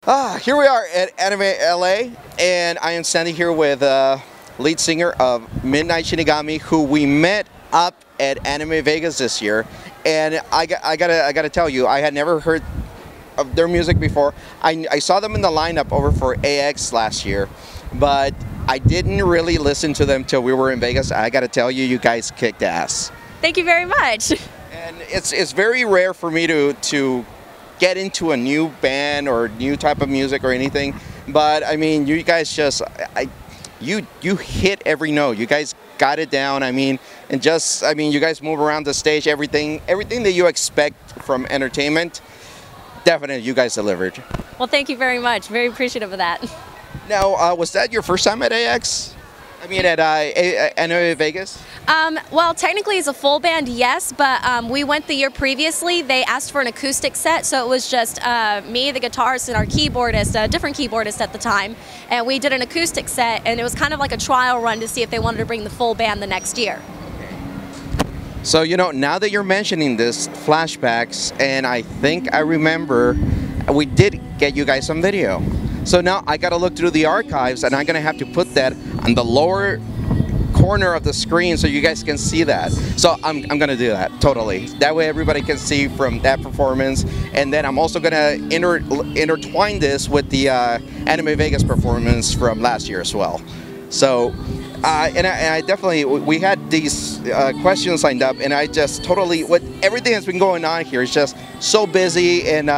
Here we are at Anime LA, and I am standing here with lead singer of Midnight Shinigami, who we met up at Anime Vegas this year. And I gotta tell you, I had never heard of their music before. I saw them in the lineup over for AX last year, but I didn't really listen to them till we were in Vegas. I gotta tell you, you guys kicked ass. Thank you very much. And it's very rare for me to get into a new band or new type of music or anything, but I mean, you guys just you hit every note. You guys got it down. I mean, and just you guys move around the stage. Everything that you expect from entertainment. Definitely, you guys delivered. Well, thank you very much. Very appreciative of that. Now, was that your first time at AX? I mean, at Anime Vegas? Well, technically as a full band, yes, but we went the year previously. They asked for an acoustic set, so it was just me, the guitarist, and our keyboardist, a different keyboardist at the time, and we did an acoustic set, and it was kind of like a trial run to see if they wanted to bring the full band the next year. So, you know, now that you're mentioning this, flashbacks, and I think I remember, we did get you guys some video. So now I gotta look through the archives, and I'm gonna have to put that on the lower corner of the screen so you guys can see that. So I'm gonna do that, totally. That way everybody can see from that performance, and then I'm also gonna intertwine this with the Anime Vegas performance from last year as well. So, and I definitely, we had these questions lined up, and I just totally, with everything that's been going on here, it's just so busy, and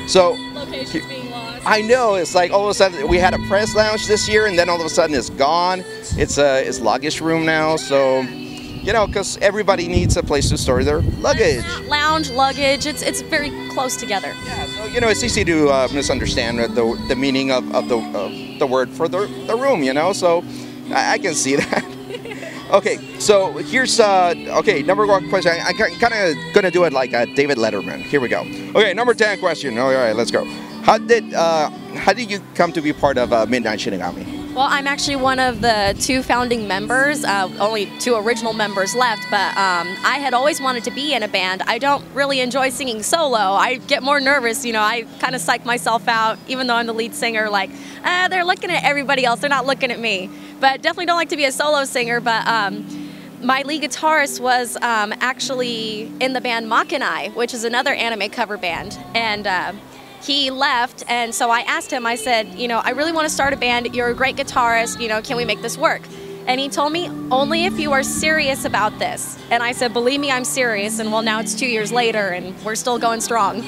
so. Locations being lost. I know, it's like all of a sudden, we had a press lounge this year, and then all of a sudden it's gone. It's luggage room now, so, you know, because everybody needs a place to store their luggage. Lounge, luggage, it's very close together. Yeah, so, you know, it's easy to misunderstand the meaning of the word for the room, you know, so I can see that. Okay, so here's, okay, number one question. I'm kind of going to do it like David Letterman. Here we go. Okay, number 10 question. All right, let's go. How did you come to be part of Midnight Shinigami? Well, I'm actually one of the 2 founding members, only 2 original members left, but I had always wanted to be in a band. I don't really enjoy singing solo. I get more nervous, you know, I kind of psych myself out, even though I'm the lead singer, like, they're looking at everybody else, they're not looking at me. But definitely don't like to be a solo singer, but my lead guitarist was actually in the band Makanai, which is another anime cover band, and he left, and so I asked him, I said, you know, I really want to start a band, you're a great guitarist, you know, can we make this work? And he told me, only if you are serious about this. And I said, believe me, I'm serious, and well, now it's 2 years later, and we're still going strong.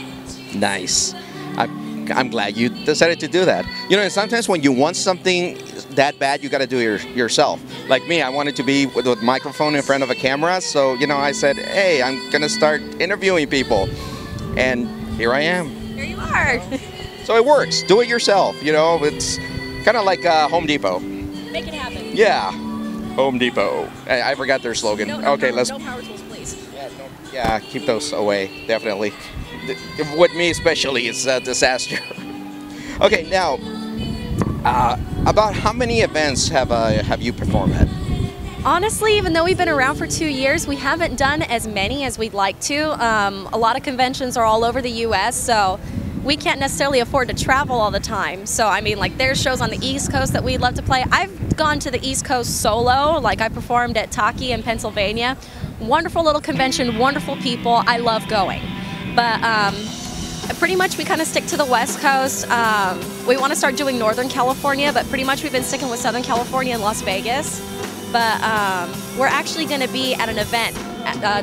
Nice. I'm glad you decided to do that. You know, sometimes when you want something that bad, you got to do it yourself. Like me, I wanted to be with a microphone in front of a camera, so, you know, I said, hey, I'm going to start interviewing people. And here I am. Here you are. So it works. Do it yourself. You know, it's kind of like Home Depot. Make it happen. Yeah. Home Depot. I forgot their slogan. Okay, let's. No power tools, please. Yeah, keep those away. Definitely. With me especially, it's a disaster. Okay, now, about how many events have you performed at? Honestly, even though we've been around for 2 years, we haven't done as many as we'd like to. A lot of conventions are all over the U.S., so we can't necessarily afford to travel all the time. So, I mean, like, there's shows on the East Coast that we'd love to play. I've gone to the East Coast solo, like I performed at Taki in Pennsylvania. Wonderful little convention, wonderful people. I love going. But pretty much we kind of stick to the West Coast. We want to start doing Northern California, but pretty much we've been sticking with Southern California and Las Vegas. But we're actually going to be at an event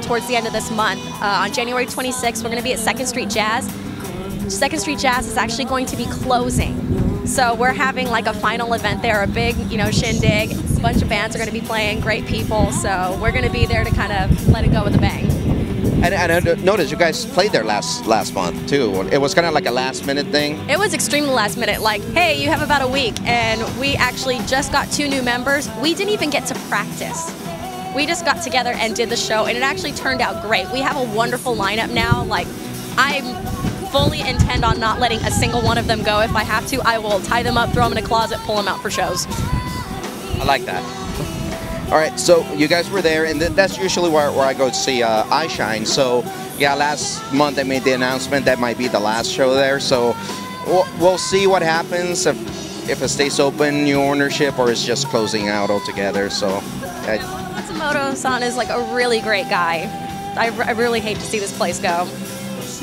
towards the end of this month. On January 26th, we're going to be at 2nd Street Jazz. 2nd Street Jazz is actually going to be closing. So we're having like a final event there, a big, you know, shindig. A bunch of bands are going to be playing, great people. So we're going to be there to kind of let it go with a bang. And I noticed you guys played there last month too. It was kind of like a last minute thing. It was extremely last minute, like, hey, you have about a week, and we actually just got 2 new members. We didn't even get to practice. We just got together and did the show, and it actually turned out great. We have a wonderful lineup now. Like, I fully intend on not letting a single one of them go. If I have to, I will tie them up, throw them in a closet, pull them out for shows. I like that. All right, so you guys were there, and that's usually where I go to see iShine. So, yeah, last month I made the announcement that might be the last show there. So, we'll see what happens if it stays open, new ownership, or it's just closing out altogether. So, Matsumoto-san is like a really great guy. I really hate to see this place go.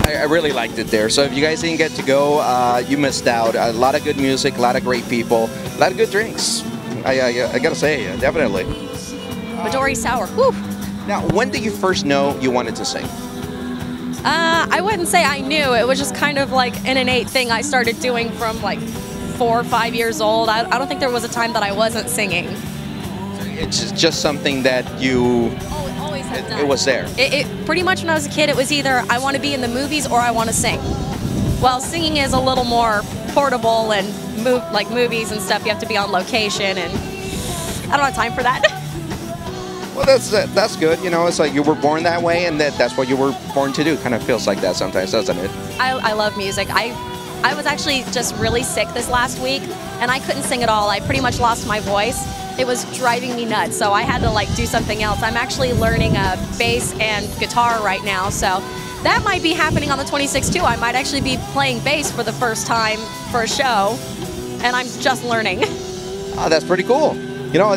I really liked it there. So if you guys didn't get to go, you missed out. A lot of good music, a lot of great people, a lot of good drinks. I gotta say, definitely. Midori Sour. Whew. Now, when did you first know you wanted to sing? I wouldn't say I knew. It was just kind of like an innate thing I started doing from like 4 or 5 years old. I don't think there was a time that I wasn't singing. It's just something that you... Always have done. It was there. It pretty much when I was a kid, it was either I want to be in the movies or I want to sing. Well, singing is a little more portable, and like movies and stuff, you have to be on location, and I don't have time for that. Well, that's good. You know, it's like you were born that way, and that's what you were born to do. Kind of feels like that sometimes, doesn't it? I love music. I was actually just really sick this last week, and I couldn't sing at all. I pretty much lost my voice. It was driving me nuts, so I had to like do something else. I'm actually learning bass and guitar right now, so that might be happening on the 26th too. I might actually be playing bass for the first time for a show, and I'm just learning. Oh, that's pretty cool. You know,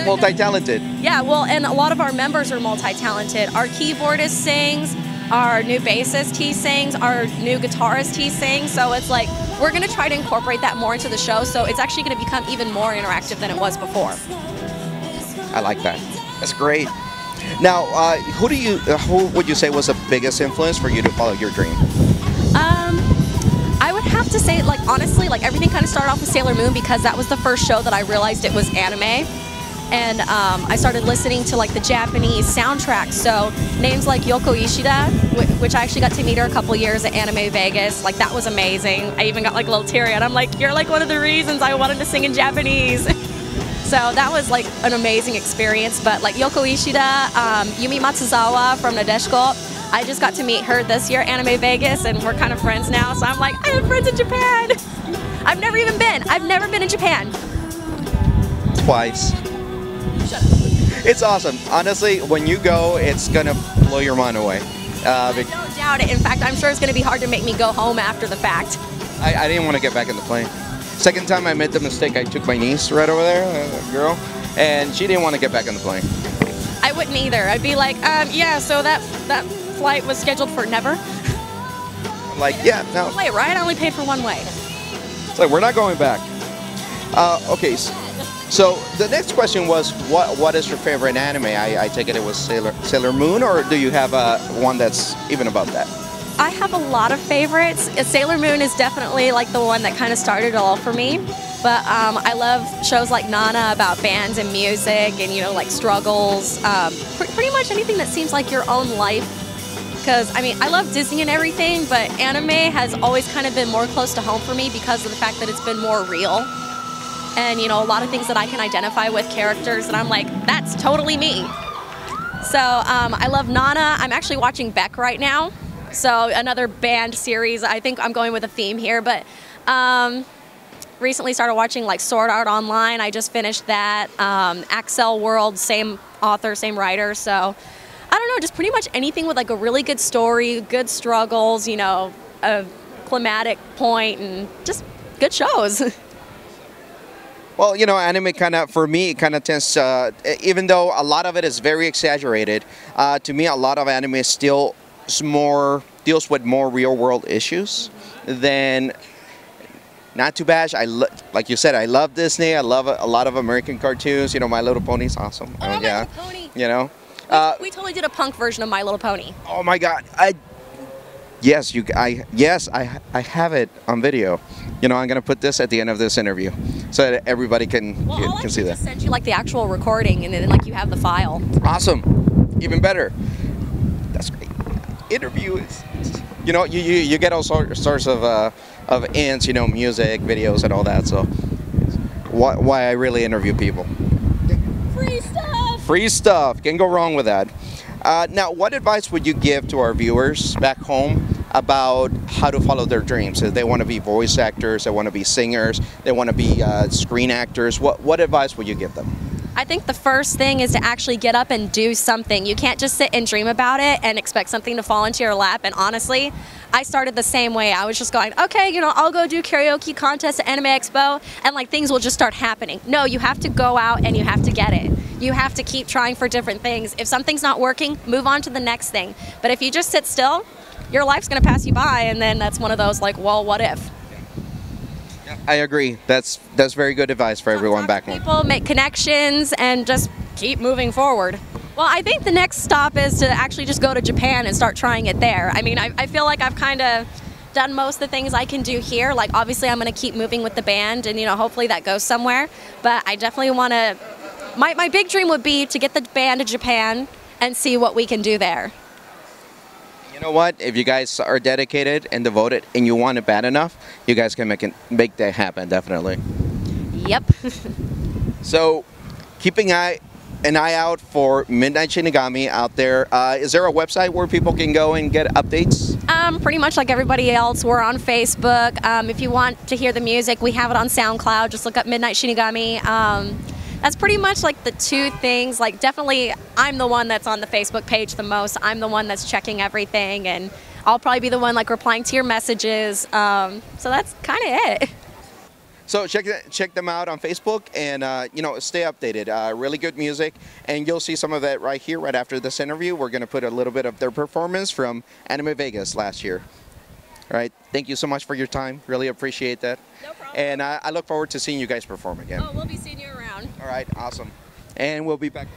multi-talented. Yeah, well, and a lot of our members are multi-talented. Our keyboardist sings, our new bassist, he sings, our new guitarist, he sings, so it's like, we're going to try to incorporate that more into the show, so it's actually going to become even more interactive than it was before. I like that. That's great. Now, who would you say was the biggest influence for you to follow your dream? I would have to say, like, honestly, like, everything kind of started off with Sailor Moon because that was the first show that I realized it was anime. And I started listening to like the Japanese soundtracks. So names like Yoko Ishida, which I actually got to meet her a couple years at Anime Vegas. Like that was amazing. I even got like a little teary and I'm like, you're like one of the reasons I wanted to sing in Japanese. So that was like an amazing experience. But like Yoko Ishida, Yumi Matsuzawa from Nadeshiko, I just got to meet her this year at Anime Vegas and we're kind of friends now. So I'm like, I have friends in Japan. I've never been in Japan. Twice. It's awesome. Honestly, when you go, it's gonna blow your mind away. I don't doubt it. In fact, I'm sure it's gonna be hard to make me go home after the fact. I didn't want to get back in the plane. Second time I made the mistake, I took my niece right over there, a girl, and she didn't want to get back in the plane. I wouldn't either. I'd be like, yeah, so that flight was scheduled for never? I'm like, yeah, no. Wait, right? I only paid for one way. It's like, we're not going back. Okay. So the next question was, what is your favorite anime? I take it was Sailor Moon, or do you have one that's even above that? I have a lot of favorites. Sailor Moon is definitely like the one that kind of started it all for me. But I love shows like Nana about bands and music and, you know, like struggles. Pretty much anything that seems like your own life. Because, I mean, I love Disney and everything, but anime has always kind of been more close to home for me because of the fact that it's been more real. And, you know, a lot of things that I can identify with characters, and I'm like, that's totally me. So I love Nana. I'm actually watching Beck right now. So another band series. I think I'm going with a theme here, but recently started watching like Sword Art Online. I just finished that. Axel World, same author, same writer. So I don't know, just pretty much anything with like a really good story, good struggles, you know, a climatic point, and just good shows. Well, you know, anime kind of, for me, kind of tends to, even though a lot of it is very exaggerated, to me, a lot of anime still deals with more real-world issues than, not too bad. Like you said, I love Disney. I love a lot of American cartoons. You know, My Little Pony's awesome. Oh, My Little Pony. You know. We totally did a punk version of My Little Pony. Oh my God! Yes, I have it on video. You know, I'm gonna put this at the end of this interview so that everybody can see that. I'll send you like the actual recording, and then like you have the file. Awesome, even better. That's great. Interview is, you know, you get all sorts of ins, you know, music, videos, and all that. So why I really interview people. Free stuff. Free stuff. Can't go wrong with that. Now, what advice would you give to our viewers back home about how to follow their dreams? If they want to be voice actors, they want to be singers, they want to be screen actors, what advice would you give them? I think the first thing is to actually get up and do something. You can't just sit and dream about it and expect something to fall into your lap. And honestly, I started the same way. I was just going, okay, you know, I'll go do karaoke contest at Anime Expo, and like things will just start happening. No, you have to go out and you have to get it. You have to keep trying for different things. If something's not working, move on to the next thing. But if you just sit still, your life's gonna pass you by, and then that's one of those like, well, what if? I agree. That's very good advice for everyone back home. People make connections and just keep moving forward. Well, I think the next stop is to actually just go to Japan and start trying it there. I mean, I feel like I've kind of done most of the things I can do here. Like, obviously, I'm going to keep moving with the band, and, you know, hopefully that goes somewhere. But I definitely want to, my big dream would be to get the band to Japan and see what we can do there. You know what? If you guys are dedicated and devoted and you want it bad enough, you guys can make that happen, definitely. Yep. So, keeping an eye out for Midnight Shinigami out there. Is there a website where people can go and get updates? Pretty much like everybody else. We're on Facebook. If you want to hear the music, we have it on SoundCloud. Just look up Midnight Shinigami. That's pretty much like the two things. Like, definitely, I'm the one that's on the Facebook page the most. I'm the one that's checking everything, and I'll probably be the one like replying to your messages. So that's kind of it. So check them out on Facebook, and you know, stay updated. Really good music, and you'll see some of that right here, right after this interview. We're gonna put a little bit of their performance from Anime Vegas last year. All right, thank you so much for your time. Really appreciate that. No problem. And I look forward to seeing you guys perform again. Oh, we'll be seeing you around. All right, awesome. And we'll be back.